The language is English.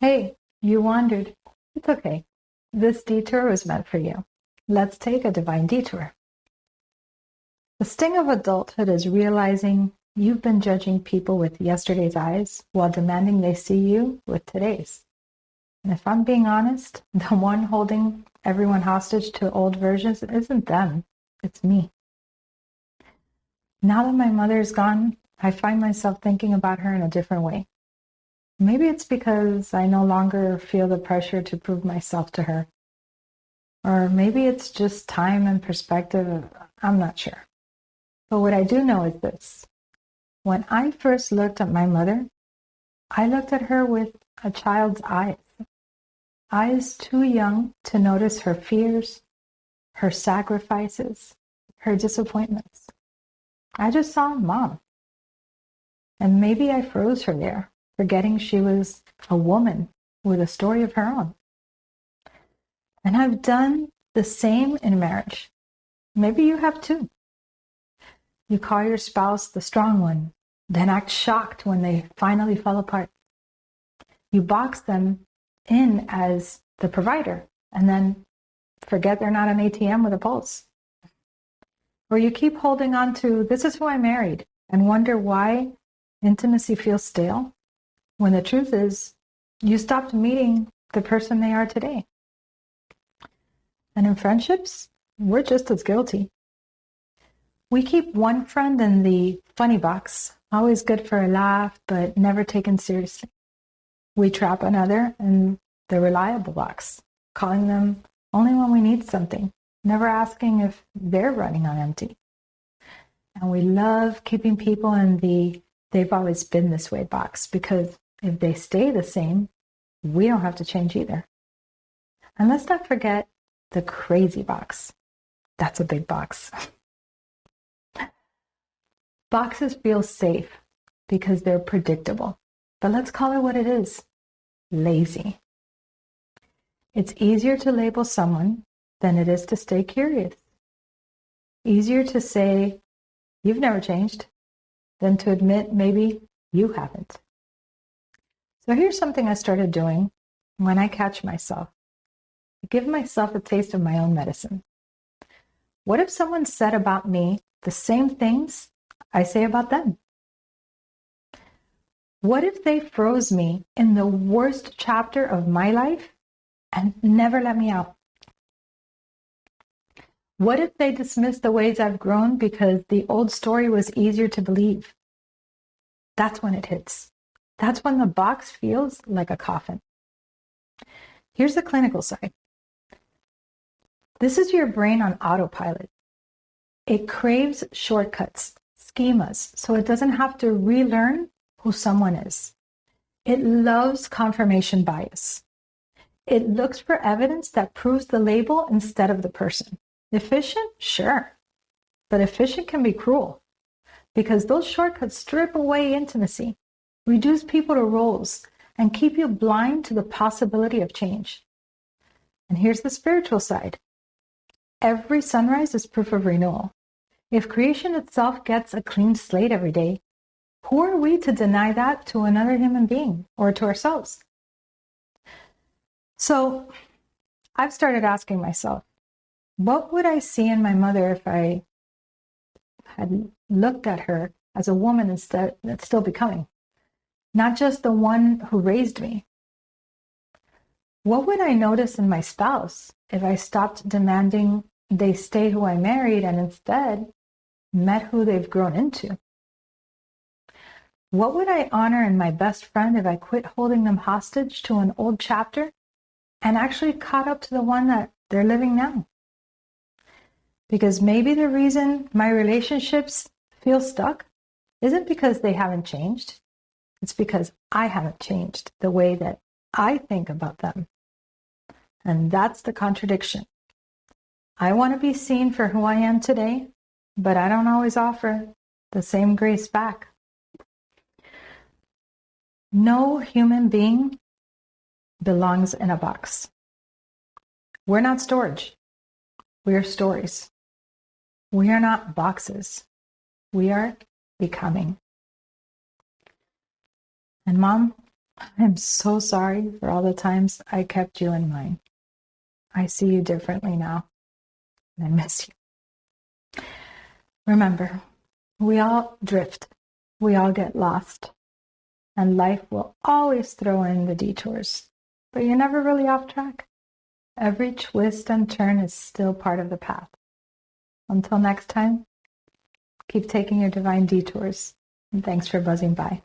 Hey, you wandered. It's okay. This detour was meant for you. Let's take a divine detour. The sting of adulthood is realizing you've been judging people with yesterday's eyes while demanding they see you with today's. And if I'm being honest, the one holding everyone hostage to old versions isn't them, it's me. Now that my mother is gone, I find myself thinking about her in a different way. Maybe it's because I no longer feel the pressure to prove myself to her. Or maybe it's just time and perspective. I'm not sure. But what I do know is this. When I first looked at my mother, I looked at her with a child's eyes. Eyes too young to notice her fears, her sacrifices, her disappointments. I just saw mom. And maybe I froze her there, forgetting she was a woman with a story of her own. And I've done the same in marriage. Maybe you have too. You call your spouse the strong one, then act shocked when they finally fall apart. You box them in as the provider, and then forget they're not an ATM with a pulse. Or you keep holding on to, this is who I married, and wonder why intimacy feels stale, when the truth is, you stopped meeting the person they are today. And in friendships, we're just as guilty. We keep one friend in the funny box, always good for a laugh, but never taken seriously. We trap another in the reliable box, calling them only when we need something, never asking if they're running on empty. And we love keeping people in the they've always been this way box, because if they stay the same, we don't have to change either. And let's not forget the crazy box. That's a big box. Boxes feel safe because they're predictable. But let's call it what it is. Lazy. It's easier to label someone than it is to stay curious. Easier to say, you've never changed, than to admit maybe you haven't. So here's something I started doing when I catch myself. I give myself a taste of my own medicine. What if someone said about me the same things I say about them? What if they froze me in the worst chapter of my life and never let me out? What if they dismissed the ways I've grown because the old story was easier to believe? That's when it hits. That's when the box feels like a coffin. Here's the clinical side. This is your brain on autopilot. It craves shortcuts, schemas, so it doesn't have to relearn who someone is. It loves confirmation bias. It looks for evidence that proves the label instead of the person. Efficient? Sure. But efficient can be cruel because those shortcuts strip away intimacy, reduce people to roles, and keep you blind to the possibility of change. And here's the spiritual side. Every sunrise is proof of renewal. If creation itself gets a clean slate every day, who are we to deny that to another human being or to ourselves? So I've started asking myself, what would I see in my mother if I had looked at her as a woman instead that's still becoming, not just the one who raised me? What would I notice in my spouse if I stopped demanding they stay who I married and instead met who they've grown into? What would I honor in my best friend if I quit holding them hostage to an old chapter and actually caught up to the one that they're living now? Because maybe the reason my relationships feel stuck isn't because they haven't changed. It's because I haven't changed the way that I think about them. And that's the contradiction. I want to be seen for who I am today, but I don't always offer the same grace back. No human being belongs in a box. We're not storage. We are stories. We are not boxes. We are becoming. And Mom, I'm so sorry for all the times I kept you in mind. I see you differently now, and I miss you. Remember, we all drift. We all get lost. And life will always throw in the detours. But you're never really off track. Every twist and turn is still part of the path. Until next time, keep taking your divine detours. And thanks for buzzing by.